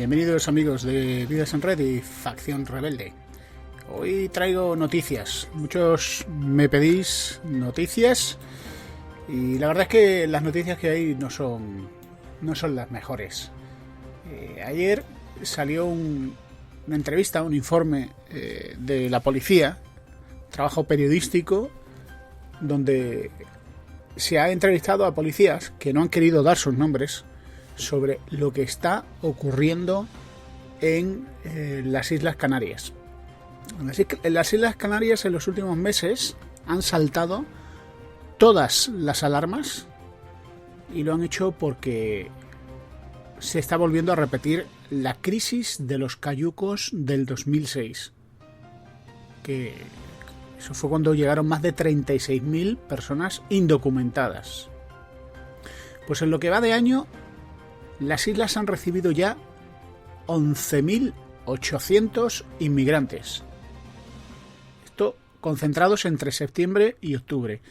Bienvenidos amigos de Vidas en Red y Facción Rebelde. Hoy traigo noticias. Muchos me pedís noticias y la verdad es que las noticias que hay no son las mejores. Ayer salió una entrevista, un informe de la policía, trabajo periodístico, donde se ha entrevistado a policías que no han querido dar sus nombres sobre lo que está ocurriendo en las Islas Canarias. En las Islas Canarias en los últimos meses han saltado todas las alarmas y lo han hecho porque se está volviendo a repetir la crisis de los cayucos del 2006, que eso fue cuando llegaron más de 36.000 personas indocumentadas. Pues en lo que va de año, las islas han recibido ya 11.800 inmigrantes. Esto concentrados entre septiembre y octubre.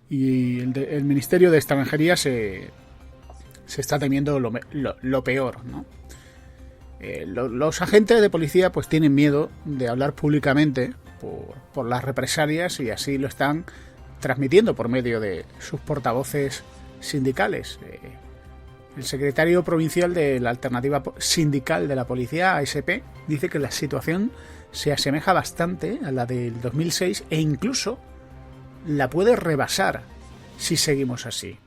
Y el Ministerio de Extranjería se está temiendo lo peor, ¿no? Los agentes de policía pues tienen miedo de hablar públicamente por las represalias y así lo están transmitiendo por medio de sus portavoces sindicales. El secretario provincial de la Alternativa Sindical de la Policía, ASP, dice que la situación se asemeja bastante a la del 2006 e incluso la puede rebasar si seguimos así.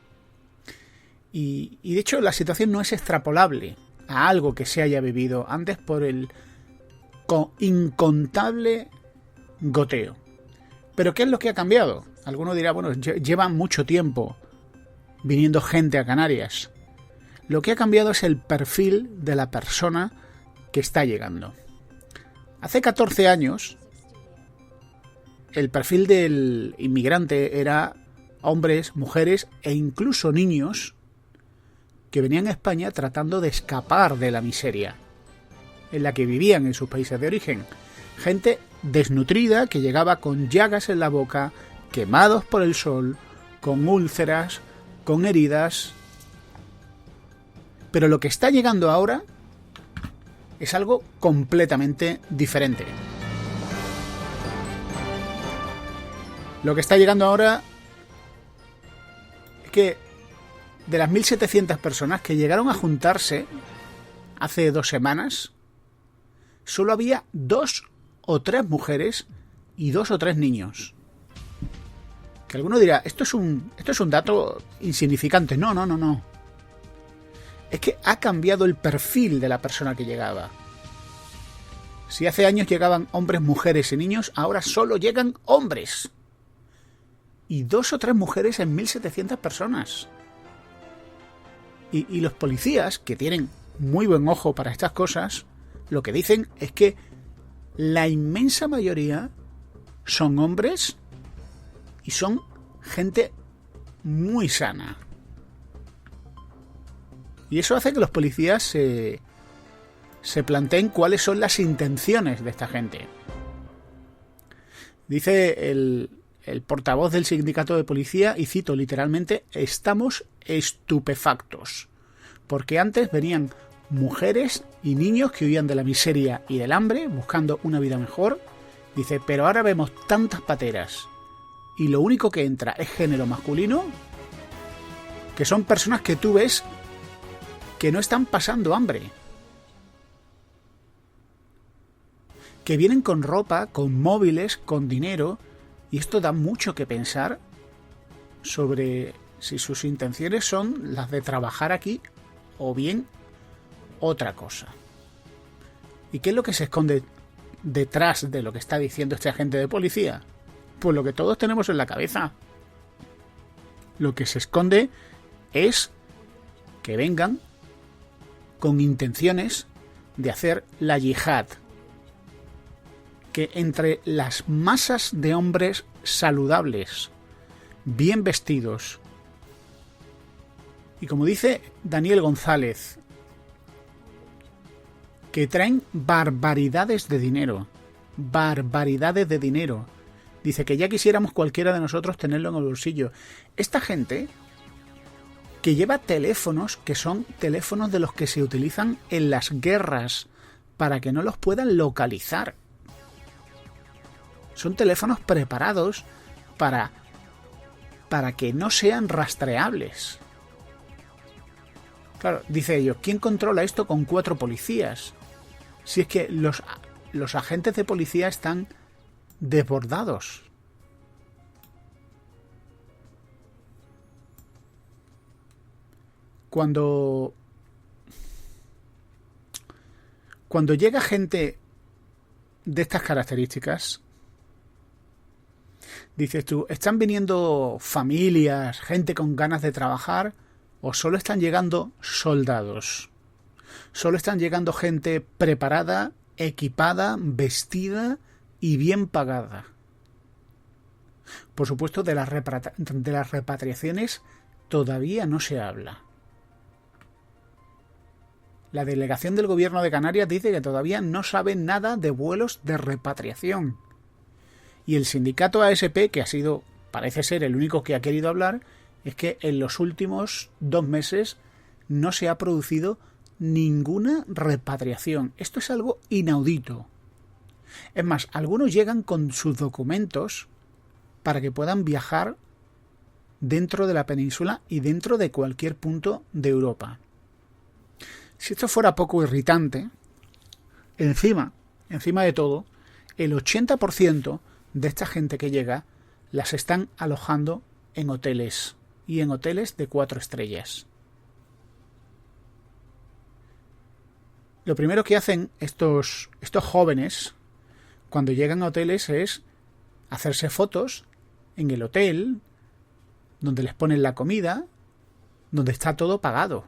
Y de hecho la situación no es extrapolable a algo que se haya vivido antes por el incontable goteo. ¿Pero qué es lo que ha cambiado? Alguno dirá, bueno, lleva mucho tiempo viniendo gente a Canarias. Lo que ha cambiado es el perfil de la persona que está llegando. Hace 14 años, el perfil del inmigrante era hombres, mujeres e incluso niños que venían a España tratando de escapar de la miseria en la que vivían en sus países de origen. Gente desnutrida que llegaba con llagas en la boca, quemados por el sol, con úlceras, con heridas. Pero lo que está llegando ahora es algo completamente diferente. Lo que está llegando ahora es que de las 1.700 personas que llegaron a juntarse hace 2 semanas, solo había 2 o 3 mujeres y 2 o 3 niños. Que alguno dirá, esto es un dato insignificante. No. Es que ha cambiado el perfil de la persona que llegaba. Si hace años llegaban hombres, mujeres y niños, ahora solo llegan hombres. Y 2 o 3 mujeres en 1.700 personas. Y los policías, que tienen muy buen ojo para estas cosas, lo que dicen es que la inmensa mayoría son hombres y son gente muy sana. Y eso hace que los policías se planteen cuáles son las intenciones de esta gente. Dice el portavoz del sindicato de policía, y cito literalmente, estamos estupefactos, porque antes venían mujeres y niños que huían de la miseria y del hambre buscando una vida mejor. Dice, pero ahora vemos tantas pateras y lo único que entra es género masculino, que son personas que tú ves que no están pasando hambre, que vienen con ropa, con móviles, con dinero, y esto da mucho que pensar sobre si sus intenciones son las de trabajar aquí o bien otra cosa. ¿Y qué es lo que se esconde detrás de lo que está diciendo este agente de policía? Pues lo que todos tenemos en la cabeza. Lo que se esconde es que vengan con intenciones de hacer la yihad, que entre las masas de hombres saludables, bien vestidos, y como dice Daniel González, que traen barbaridades de dinero, dice que ya quisiéramos cualquiera de nosotros tenerlo en el bolsillo. Esta gente que lleva teléfonos que son teléfonos de los que se utilizan en las guerras para que no los puedan localizar. Son teléfonos preparados para que no sean rastreables. Claro, dice ellos, ¿quién controla esto con 4 policías? Si es que los agentes de policía están desbordados. Cuando llega gente de estas características, dices tú, ¿están viniendo familias, gente con ganas de trabajar, o solo están llegando soldados? Solo están llegando gente preparada, equipada, vestida y bien pagada. Por supuesto, de las repatriaciones todavía no se habla. La delegación del gobierno de Canarias dice que todavía no sabe nada de vuelos de repatriación. Y el sindicato ASP, que ha sido, parece ser, el único que ha querido hablar, es que en los últimos 2 meses no se ha producido ninguna repatriación. Esto es algo inaudito. Es más, algunos llegan con sus documentos para que puedan viajar dentro de la península y dentro de cualquier punto de Europa. Si esto fuera poco irritante, encima de todo, el 80% de esta gente que llega las están alojando en hoteles, y en hoteles de 4 estrellas. Lo primero que hacen estos jóvenes cuando llegan a hoteles es hacerse fotos en el hotel, donde les ponen la comida, donde está todo pagado.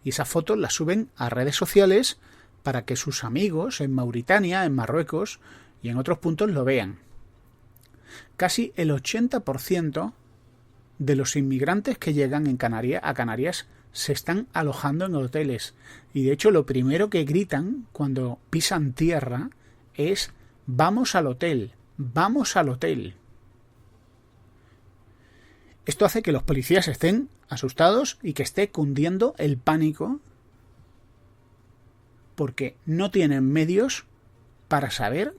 Y esas fotos las suben a redes sociales para que sus amigos en Mauritania, en Marruecos y en otros puntos lo vean. Casi el 80% de los inmigrantes que llegan a Canarias se están alojando en hoteles. Y de hecho lo primero que gritan cuando pisan tierra es «vamos al hotel, vamos al hotel». Esto hace que los policías estén asustados y que esté cundiendo el pánico, porque no tienen medios para saber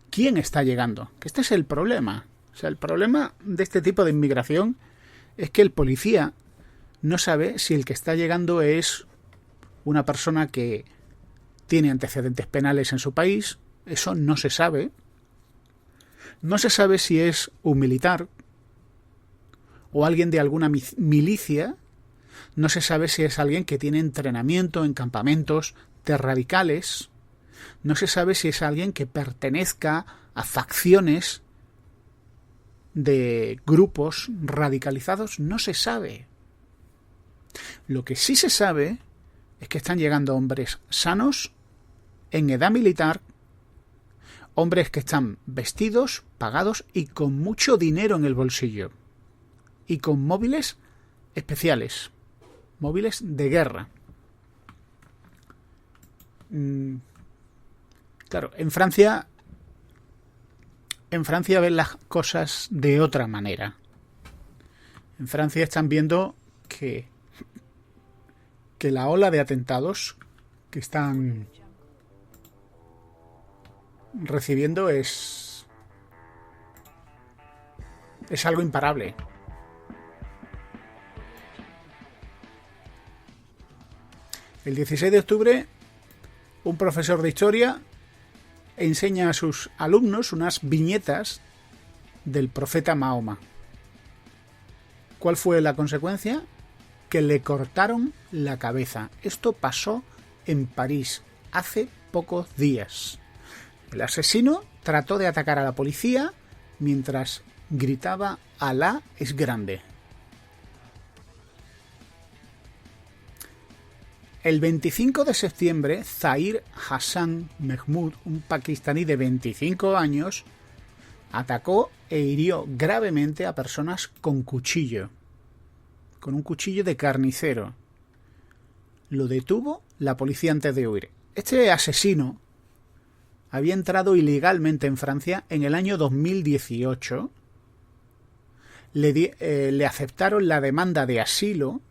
quién está llegando. Que este es el problema. O sea, el problema de este tipo de inmigración es que el policía no sabe si el que está llegando es una persona que tiene antecedentes penales en su país. Eso no se sabe. No se sabe si es un militar o alguien de alguna milicia. No se sabe si es alguien que tiene entrenamiento en campamentos de radicales. No se sabe si es alguien que pertenezca a facciones de grupos radicalizados. No se sabe. Lo que sí se sabe es que están llegando hombres sanos, en edad militar, hombres que están vestidos, pagados y con mucho dinero en el bolsillo. Y con móviles especiales, móviles de guerra. Claro, en Francia ven las cosas de otra manera. En Francia están viendo que la ola de atentados que están recibiendo es algo imparable. El 16 de octubre, un profesor de historia enseña a sus alumnos unas viñetas del profeta Mahoma. ¿Cuál fue la consecuencia? Que le cortaron la cabeza. Esto pasó en París hace pocos días. El asesino trató de atacar a la policía mientras gritaba «Alá es grande». El 25 de septiembre, Zahir Hassan Mehmood, un pakistaní de 25 años, atacó e hirió gravemente a personas con cuchillo, con un cuchillo de carnicero. Lo detuvo la policía antes de huir. Este asesino había entrado ilegalmente en Francia en el año 2018. le aceptaron la demanda de asilo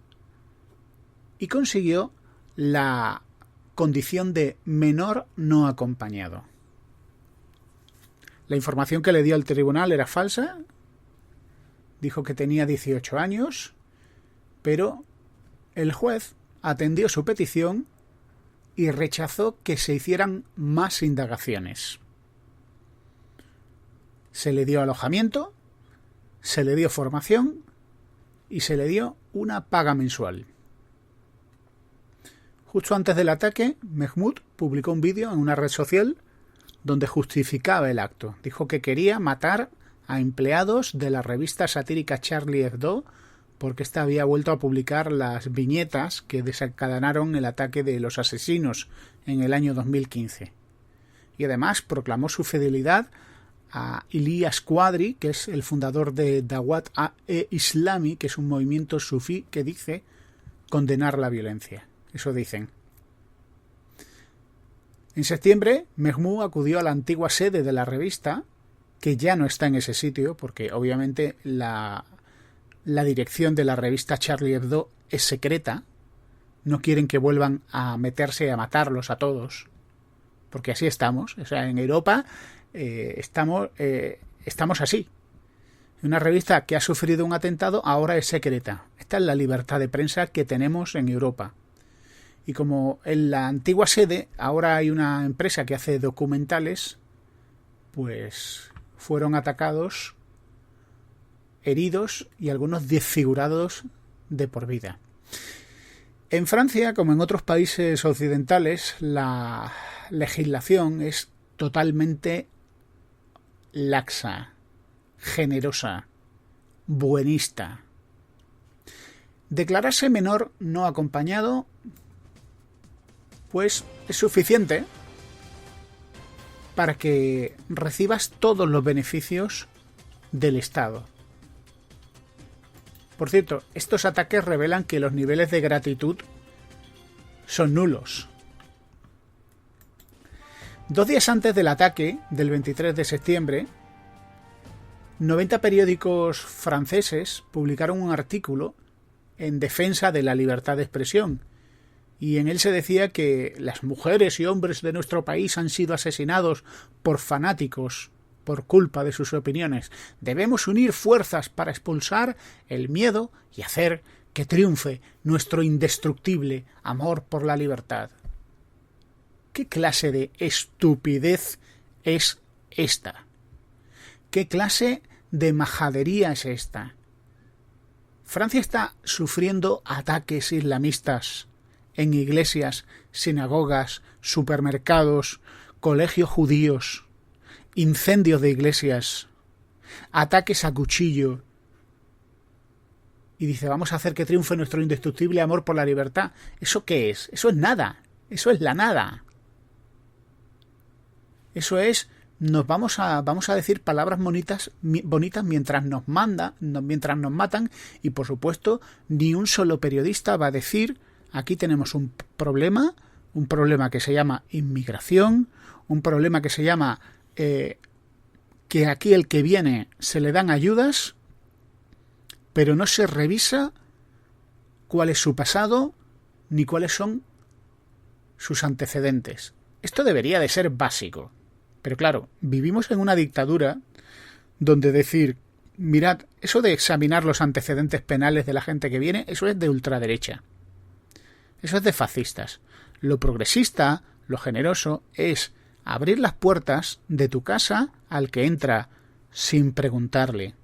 y consiguió la condición de menor no acompañado. La información que le dio al tribunal era falsa. Dijo que tenía 18 años, pero el juez atendió su petición y rechazó que se hicieran más indagaciones. Se le dio alojamiento, se le dio formación y se le dio una paga mensual. Justo antes del ataque, Mehmood publicó un vídeo en una red social donde justificaba el acto. Dijo que quería matar a empleados de la revista satírica Charlie Hebdo porque ésta había vuelto a publicar las viñetas que desencadenaron el ataque de los asesinos en el año 2015. Y además proclamó su fidelidad a Ilyas Quadri, que es el fundador de Dawat-e-Islami, que es un movimiento sufí que dice condenar la violencia. Eso dicen. En septiembre, Mehmood acudió a la antigua sede de la revista, que ya no está en ese sitio, porque obviamente la dirección de la revista Charlie Hebdo es secreta. No quieren que vuelvan a meterse a matarlos a todos, porque así estamos. O sea, en Europa estamos así. Una revista que ha sufrido un atentado ahora es secreta. Esta es la libertad de prensa que tenemos en Europa. Y como en la antigua sede ahora hay una empresa que hace documentales, pues fueron atacados, heridos y algunos desfigurados de por vida. En Francia, como en otros países occidentales, la legislación es totalmente laxa, generosa, buenista. Declararse menor no acompañado, pues es suficiente para que recibas todos los beneficios del Estado. Por cierto, estos ataques revelan que los niveles de gratitud son nulos. 2 días antes del ataque, del 23 de septiembre, 90 periódicos franceses publicaron un artículo en defensa de la libertad de expresión, y en él se decía que las mujeres y hombres de nuestro país han sido asesinados por fanáticos por culpa de sus opiniones. Debemos unir fuerzas para expulsar el miedo y hacer que triunfe nuestro indestructible amor por la libertad. ¿Qué clase de estupidez es esta? ¿Qué clase de majadería es esta? Francia está sufriendo ataques islamistas en iglesias, sinagogas, supermercados, colegios judíos, incendios de iglesias, ataques a cuchillo. Y dice, vamos a hacer que triunfe nuestro indestructible amor por la libertad. ¿Eso qué es? Eso es nada. Eso es la nada. Eso es, vamos a decir palabras bonitas mientras nos matan, y por supuesto ni un solo periodista va a decir, aquí tenemos un problema que se llama inmigración, un problema que se llama que aquí el que viene se le dan ayudas, pero no se revisa cuál es su pasado ni cuáles son sus antecedentes. Esto debería de ser básico. Pero claro, vivimos en una dictadura donde decir, mirad, eso de examinar los antecedentes penales de la gente que viene, eso es de ultraderecha. Eso es de fascistas. Lo progresista, lo generoso, es abrir las puertas de tu casa al que entra sin preguntarle.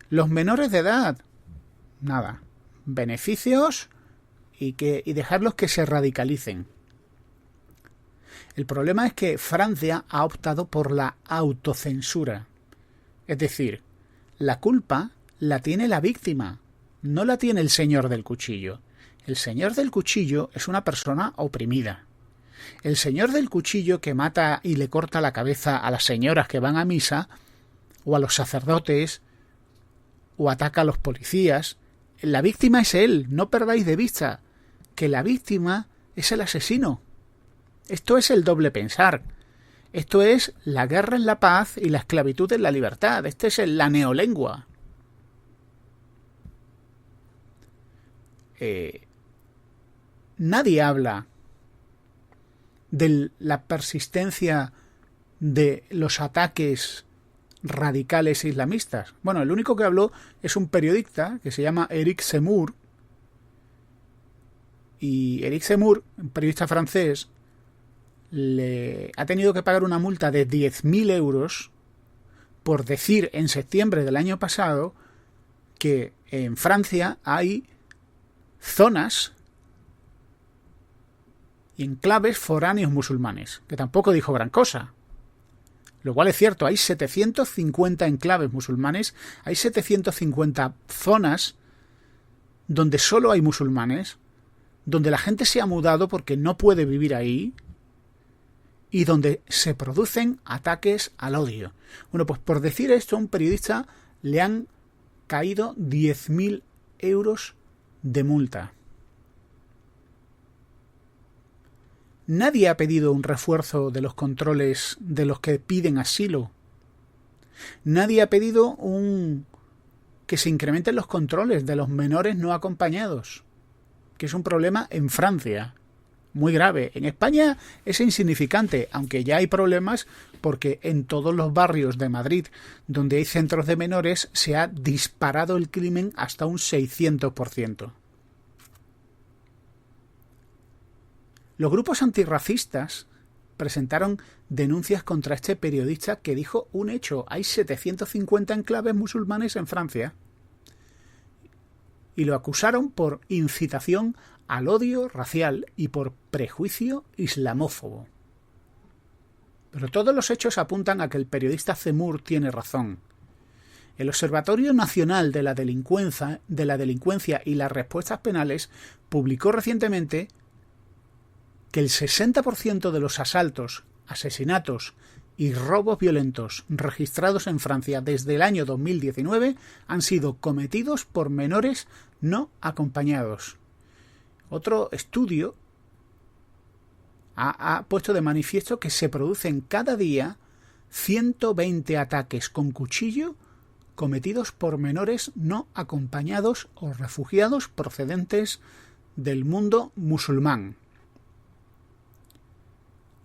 Los menores de edad, nada. Beneficios y dejarlos que se radicalicen. El problema es que Francia ha optado por la autocensura. Es decir, la culpa la tiene la víctima, no la tiene el señor del cuchillo. El señor del cuchillo es una persona oprimida. El señor del cuchillo que mata y le corta la cabeza a las señoras que van a misa, o a los sacerdotes, o ataca a los policías, la víctima es él. No perdáis de vista que la víctima es el asesino. Esto es el doble pensar. Esto es la guerra en la paz y la esclavitud en la libertad. Este es la neolengua. nadie habla de la persistencia de los ataques radicales islamistas. Bueno, el único que habló es un periodista que se llama Eric Zemmour. Y Eric Zemmour, un periodista francés, le ha tenido que pagar una multa de 10.000 euros por decir en septiembre del año pasado que en Francia hay zonas y enclaves foráneos musulmanes, que tampoco dijo gran cosa. Lo cual es cierto, hay 750 enclaves musulmanes, hay 750 zonas donde solo hay musulmanes, donde la gente se ha mudado porque no puede vivir ahí y donde se producen ataques al odio. Bueno, pues por decir esto a un periodista le han caído 10.000 euros de multa. Nadie ha pedido un refuerzo de los controles de los que piden asilo. Nadie ha pedido que se incrementen los controles de los menores no acompañados, que es un problema en Francia muy grave. En España es insignificante, aunque ya hay problemas porque en todos los barrios de Madrid donde hay centros de menores se ha disparado el crimen hasta un 600%. Los grupos antirracistas presentaron denuncias contra este periodista que dijo un hecho: hay 750 enclaves musulmanes en Francia. Y lo acusaron por incitación al odio racial y por prejuicio islamófobo. Pero todos los hechos apuntan a que el periodista Zemmour tiene razón. El Observatorio Nacional de la Delincuencia y las Respuestas Penales publicó recientemente que el 60% de los asaltos, asesinatos y robos violentos registrados en Francia desde el año 2019 han sido cometidos por menores no acompañados. Otro estudio ha puesto de manifiesto que se producen cada día 120 ataques con cuchillo cometidos por menores no acompañados o refugiados procedentes del mundo musulmán.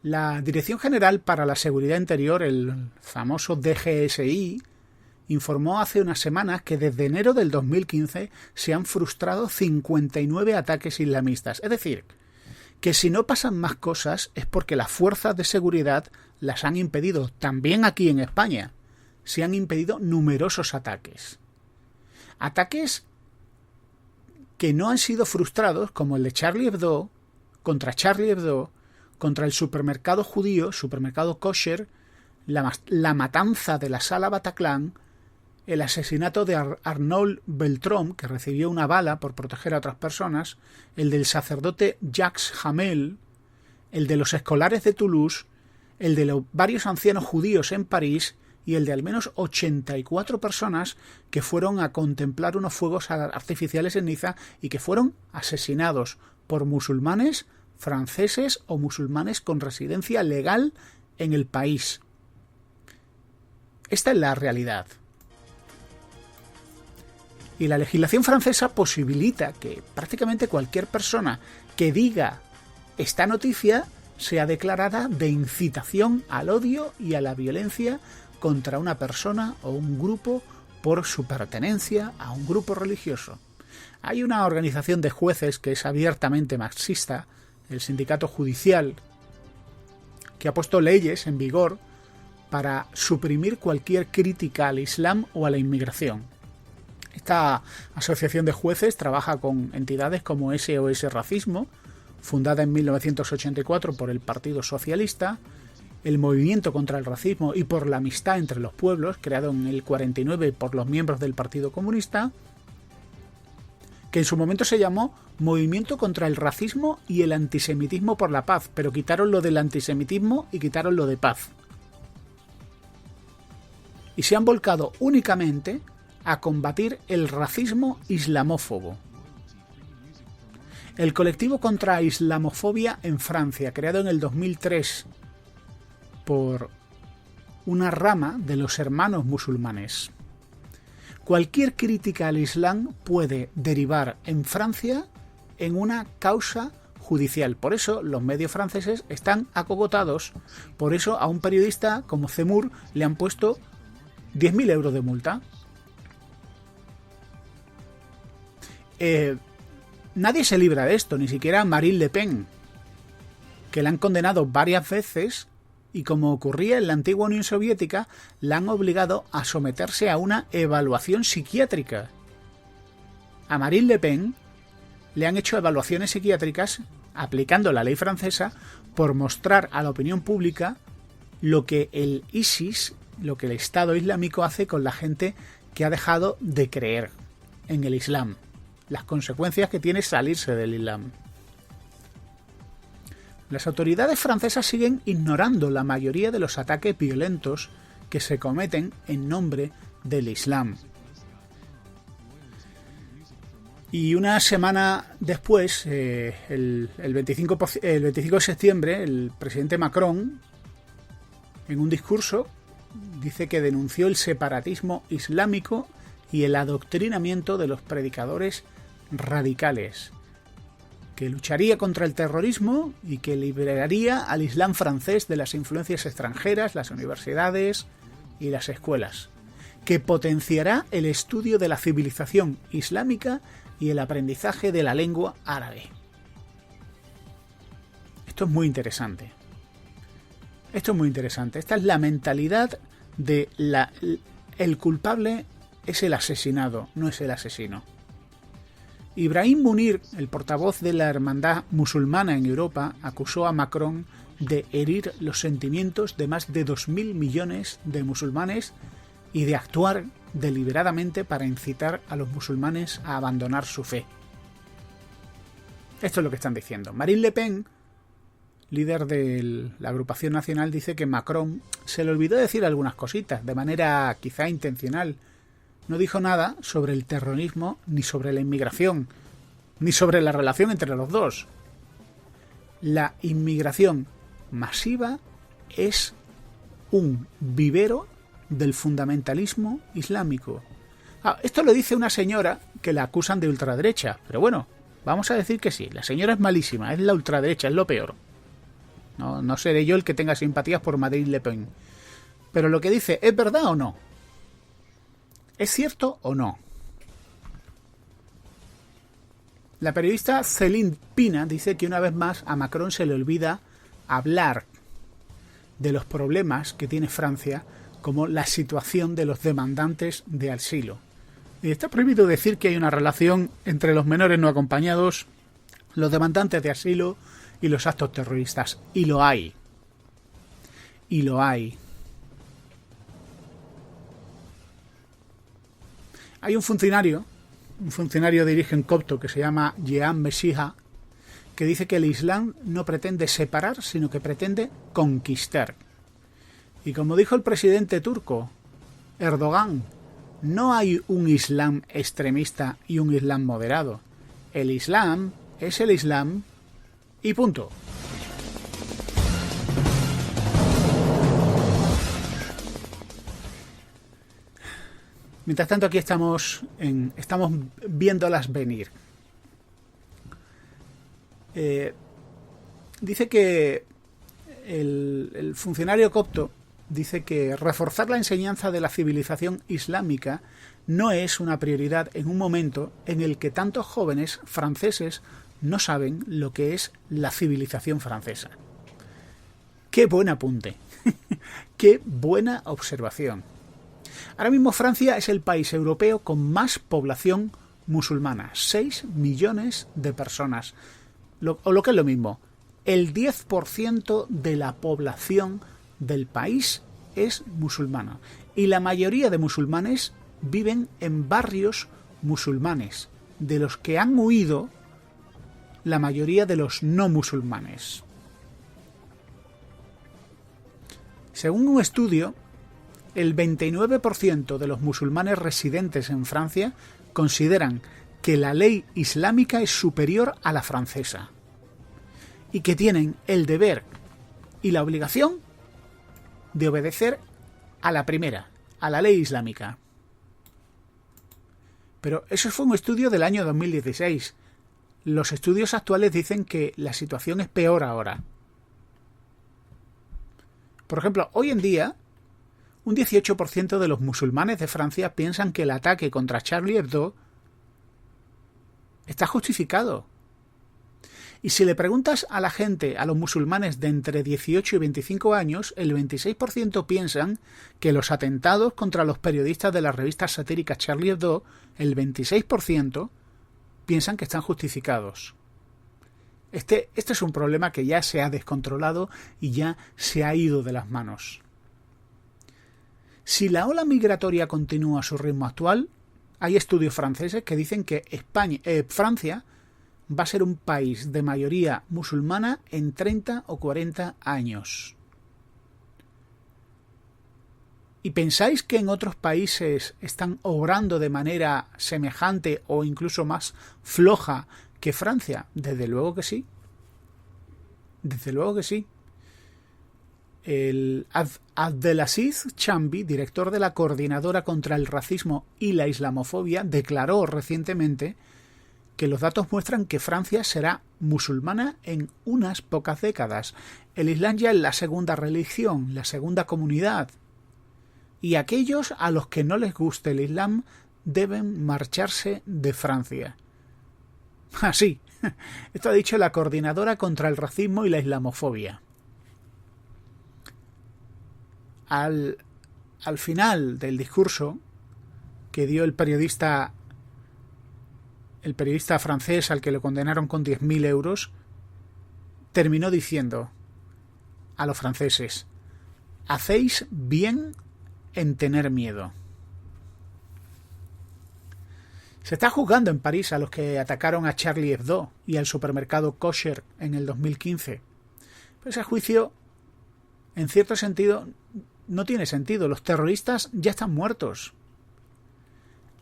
La Dirección General para la Seguridad Interior, el famoso DGSI, informó hace unas semanas que desde enero del 2015 se han frustrado 59 ataques islamistas. Es decir, que si no pasan más cosas es porque las fuerzas de seguridad las han impedido. También aquí en España se han impedido numerosos ataques. Ataques que no han sido frustrados, como el de Charlie Hebdo, contra el supermercado judío, supermercado kosher, la matanza de la sala Bataclan, el asesinato de Arnaud Beltrame, que recibió una bala por proteger a otras personas, el del sacerdote Jacques Hamel, el de los escolares de Toulouse, el de los varios ancianos judíos en París y el de al menos 84 personas que fueron a contemplar unos fuegos artificiales en Niza y que fueron asesinados por musulmanes franceses o musulmanes con residencia legal en el país. Esta es la realidad. Y la legislación francesa posibilita que prácticamente cualquier persona que diga esta noticia sea declarada de incitación al odio y a la violencia contra una persona o un grupo por su pertenencia a un grupo religioso. Hay una organización de jueces que es abiertamente marxista, el Sindicato Judicial, que ha puesto leyes en vigor para suprimir cualquier crítica al Islam o a la inmigración. Esta asociación de jueces trabaja con entidades como SOS Racismo, fundada en 1984 por el Partido Socialista, el Movimiento contra el Racismo y por la Amistad entre los Pueblos, creado en el 49 por los miembros del Partido Comunista, que en su momento se llamó Movimiento contra el Racismo y el Antisemitismo por la Paz, pero quitaron lo del antisemitismo y quitaron lo de paz. Y se han volcado únicamente a combatir el racismo islamófobo. El colectivo contra islamofobia en Francia, creado en el 2003 por una rama de los hermanos musulmanes. Cualquier crítica al Islam puede derivar en Francia en una causa judicial. Por eso los medios franceses están acogotados. Por eso a un periodista como Zemmour le han puesto 10.000 euros de multa. Nadie se libra de esto, ni siquiera Marine Le Pen, que la han condenado varias veces y, como ocurría en la antigua Unión Soviética, la han obligado a someterse a una evaluación psiquiátrica. A Marine Le Pen le han hecho evaluaciones psiquiátricas aplicando la ley francesa por mostrar a la opinión pública lo que el ISIS, lo que el Estado Islámico hace con la gente que ha dejado de creer en el Islam, las consecuencias que tiene salirse del Islam. Las autoridades francesas siguen ignorando la mayoría de los ataques violentos que se cometen en nombre del Islam. Y una semana después, el 25 de septiembre, el presidente Macron, en un discurso, dice que denunció el separatismo islámico y el adoctrinamiento de los predicadores radicales, que lucharía contra el terrorismo y que liberaría al Islam francés de las influencias extranjeras, las universidades y las escuelas, que potenciará el estudio de la civilización islámica y el aprendizaje de la lengua árabe. Esto es muy interesante. Esta es la mentalidad de el culpable es el asesinado, no es el asesino. Ibrahim Munir, el portavoz de la Hermandad Musulmana en Europa, acusó a Macron de herir los sentimientos de más de 2.000 millones de musulmanes y de actuar deliberadamente para incitar a los musulmanes a abandonar su fe. Esto es lo que están diciendo. Marine Le Pen, líder de la agrupación nacional, dice que Macron se le olvidó decir algunas cositas, de manera quizá intencional. No dijo nada sobre el terrorismo, ni sobre la inmigración, ni sobre la relación entre los dos. La inmigración masiva es un vivero del fundamentalismo islámico. Esto lo dice una señora que la acusan de ultraderecha, pero bueno, vamos a decir que sí, la señora es malísima, es la ultraderecha, es lo peor. No seré yo el que tenga simpatías por Marine Le Pen. Pero lo que dice, ¿es verdad o no? ¿Es cierto o no? La periodista Céline Pina dice que una vez más a Macron se le olvida hablar de los problemas que tiene Francia, como la situación de los demandantes de asilo. Y está prohibido decir que hay una relación entre los menores no acompañados, los demandantes de asilo y los actos terroristas. Y lo hay. Y lo hay. Hay un funcionario de origen copto que se llama Jehan Messiha, que dice que el Islam no pretende separar, sino que pretende conquistar. Y como dijo el presidente turco, Erdogan, no hay un Islam extremista y un Islam moderado. El Islam es el Islam y punto. Mientras tanto, aquí estamos viéndolas venir. Dice que el funcionario copto dice que reforzar la enseñanza de la civilización islámica no es una prioridad en un momento en el que tantos jóvenes franceses no saben lo que es la civilización francesa. ¡Qué buen apunte! ¡Qué buena observación! Ahora mismo Francia es el país europeo con más población musulmana, 6 millones de personas, o lo que es lo mismo, el 10% de la población del país es musulmana y la mayoría de musulmanes viven en barrios musulmanes, de los que han huido la mayoría de los no musulmanes. Según un estudio, el 29% de los musulmanes residentes en Francia consideran que la ley islámica es superior a la francesa y que tienen el deber y la obligación de obedecer a la primera, a la ley islámica. Pero eso fue un estudio del año 2016. los estudios actuales dicen que la situación es peor ahora. Por ejemplo, hoy en día, un 18% de los musulmanes de Francia piensan que el ataque contra Charlie Hebdo está justificado. Y si le preguntas a la gente, a los musulmanes de entre 18 y 25 años, el 26% piensan que los atentados contra los periodistas de las revistas satíricas Charlie Hebdo, el 26% piensan que están justificados. Este es un problema que ya se ha descontrolado y ya se ha ido de las manos. Si la ola migratoria continúa a su ritmo actual, hay estudios franceses que dicen que Francia va a ser un país de mayoría musulmana en 30 o 40 años. ¿Y pensáis que en otros países están obrando de manera semejante o incluso más floja que Francia? Desde luego que sí. Desde luego que sí. El Abdelaziz Chambi, director de la Coordinadora contra el Racismo y la Islamofobia, declaró recientemente que los datos muestran que Francia será musulmana en unas pocas décadas. El Islam ya es la segunda religión, la segunda comunidad. Y aquellos a los que no les guste el Islam deben marcharse de Francia. Así, esto ha dicho la Coordinadora contra el Racismo y la Islamofobia. Al final del discurso que dio el periodista francés al que lo condenaron con 10.000 euros, terminó diciendo a los franceses: hacéis bien en tener miedo. Se está juzgando en París a los que atacaron a Charlie Hebdo y al supermercado Kosher en el 2015. Pero ese juicio, en cierto sentido, no tiene sentido. Los terroristas ya están muertos.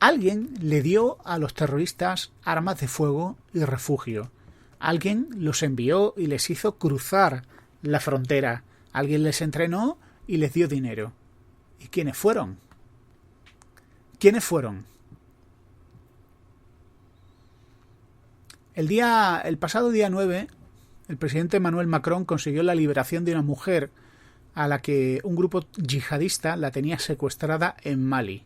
Alguien le dio a los terroristas armas de fuego y refugio. Alguien los envió y les hizo cruzar la frontera. Alguien les entrenó y les dio dinero. ¿Y quiénes fueron? ¿Quiénes fueron? El pasado día 9, el presidente Emmanuel Macron consiguió la liberación de una mujer a la que un grupo yihadista la tenía secuestrada en Mali.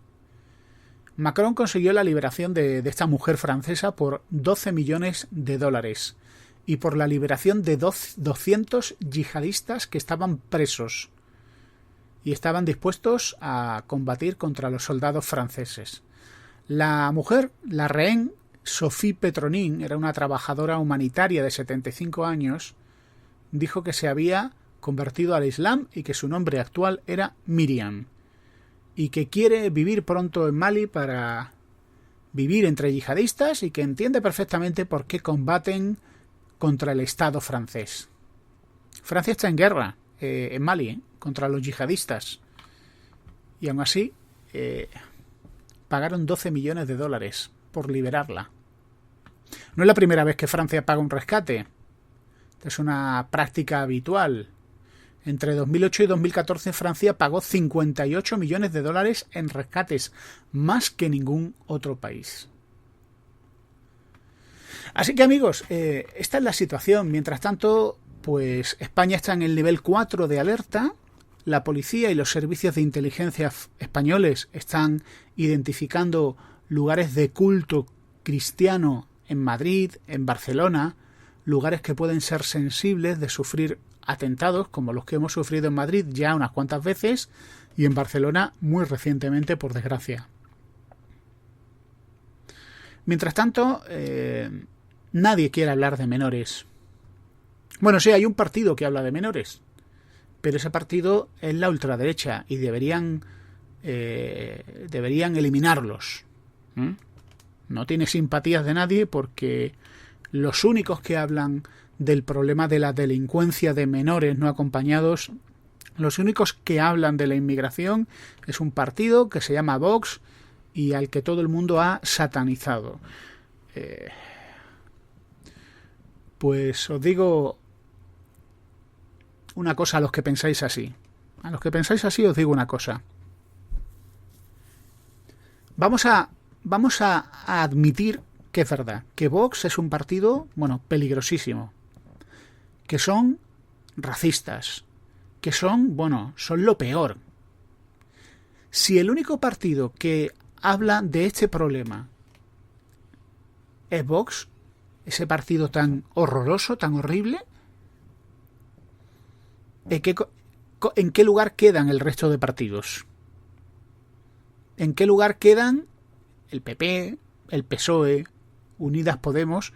Macron consiguió la liberación de esta mujer francesa por 12 millones de dólares y por la liberación de 200 yihadistas que estaban presos y estaban dispuestos a combatir contra los soldados franceses. La mujer, la rehén Sophie Petronin, era una trabajadora humanitaria de 75 años, dijo que se había convertido al Islam y que su nombre actual era Miriam, y que quiere vivir pronto en Mali para vivir entre yihadistas y que entiende perfectamente por qué combaten contra el Estado francés. Francia está en guerra en Mali contra los yihadistas y aún así pagaron 12 millones de dólares por liberarla. No es la primera vez que Francia paga un rescate. Es una práctica habitual. Entre 2008 y 2014 Francia pagó 58 millones de dólares en rescates, más que ningún otro país. Así que amigos, esta es la situación. Mientras tanto, pues España está en el nivel 4 de alerta. La policía y los servicios de inteligencia españoles están identificando lugares de culto cristiano en Madrid, en Barcelona, lugares que pueden ser sensibles de sufrir atentados como los que hemos sufrido en Madrid ya unas cuantas veces y en Barcelona muy recientemente, por desgracia. Mientras tanto, nadie quiere hablar de menores. Bueno, sí, hay un partido que habla de menores, pero ese partido es la ultraderecha y deberían eliminarlos. No tiene simpatías de nadie porque los únicos que hablan del problema de la delincuencia de menores no acompañados, los únicos que hablan de la inmigración es un partido que se llama Vox y al que todo el mundo ha satanizado. Pues os digo una cosa a los que pensáis así. A los que pensáis así os digo una cosa. Vamos a admitir que es verdad, que Vox es un partido, bueno, peligrosísimo, que son racistas, que son, bueno, son lo peor. Si el único partido que habla de este problema es Vox, ese partido tan horroroso, tan horrible, ¿en qué lugar quedan el resto de partidos? ¿En qué lugar quedan el PP, el PSOE, Unidas Podemos?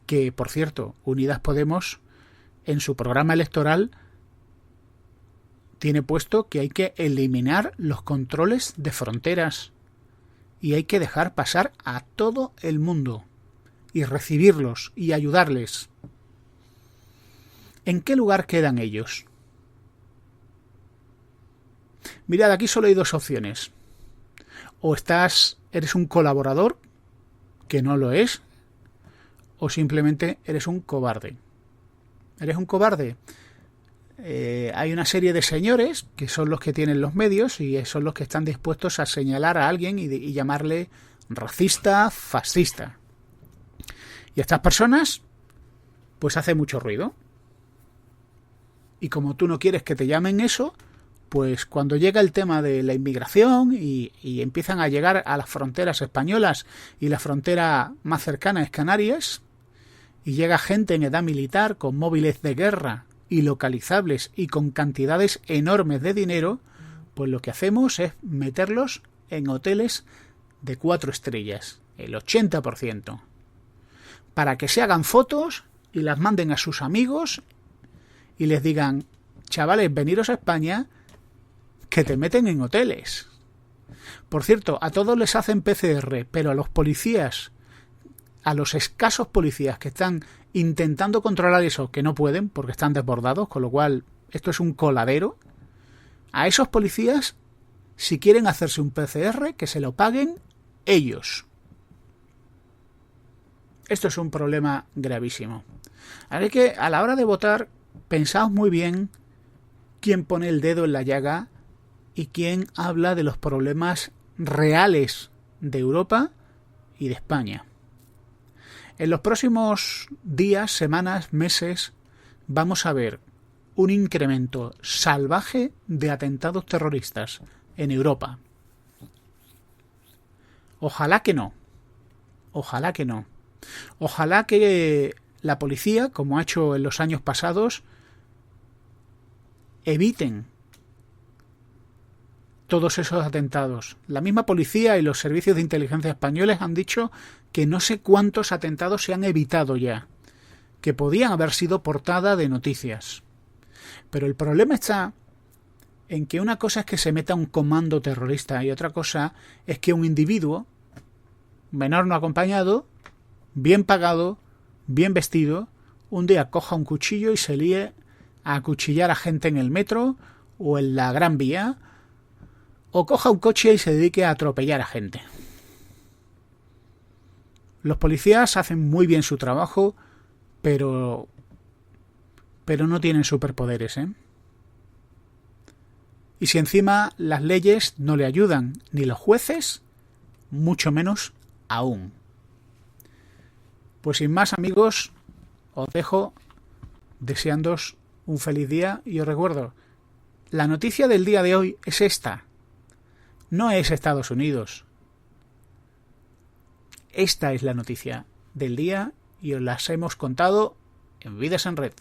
Que, por cierto, Unidas Podemos en su programa electoral tiene puesto que hay que eliminar los controles de fronteras y hay que dejar pasar a todo el mundo y recibirlos y ayudarles. ¿En qué lugar quedan ellos? Mirad, aquí solo hay dos opciones. O eres un colaborador, que no lo es, o simplemente eres un cobarde. ¿Eres un cobarde? Hay una serie de señores que son los que tienen los medios y son los que están dispuestos a señalar a alguien y llamarle racista, fascista. Y estas personas, pues hace mucho ruido. Y como tú no quieres que te llamen eso, pues cuando llega el tema de la inmigración y empiezan a llegar a las fronteras españolas y la frontera más cercana es Canarias, y llega gente en edad militar con móviles de guerra y localizables y con cantidades enormes de dinero, pues lo que hacemos es meterlos en hoteles de 4 estrellas, el 80%, para que se hagan fotos y las manden a sus amigos y les digan, chavales, veniros a España, que te meten en hoteles. Por cierto, a todos les hacen PCR, pero a los policías, a los escasos policías que están intentando controlar eso, que no pueden porque están desbordados, con lo cual esto es un coladero, a esos policías, si quieren hacerse un PCR, que se lo paguen ellos. Esto es un problema gravísimo. Así que a la hora de votar, pensaos muy bien quién pone el dedo en la llaga y quién habla de los problemas reales de Europa y de España. En los próximos días, semanas, meses, vamos a ver un incremento salvaje de atentados terroristas en Europa. Ojalá que no. Ojalá que no. Ojalá que la policía, como ha hecho en los años pasados, eviten todos esos atentados. La misma policía y los servicios de inteligencia españoles han dicho que no sé cuántos atentados se han evitado ya, que podían haber sido portada de noticias. Pero el problema está en que una cosa es que se meta un comando terrorista y otra cosa es que un individuo, menor no acompañado, bien pagado, bien vestido, un día coja un cuchillo y se líe a acuchillar a gente en el metro o en la Gran Vía, o coja un coche y se dedique a atropellar a gente. Los policías hacen muy bien su trabajo, pero no tienen superpoderes, ¿eh? Y si encima las leyes no le ayudan, ni los jueces, mucho menos aún. Pues sin más, amigos, os dejo deseándoos un feliz día y os recuerdo, la noticia del día de hoy es esta. No es Estados Unidos. Esta es la noticia del día y os las hemos contado en Vidas en Red.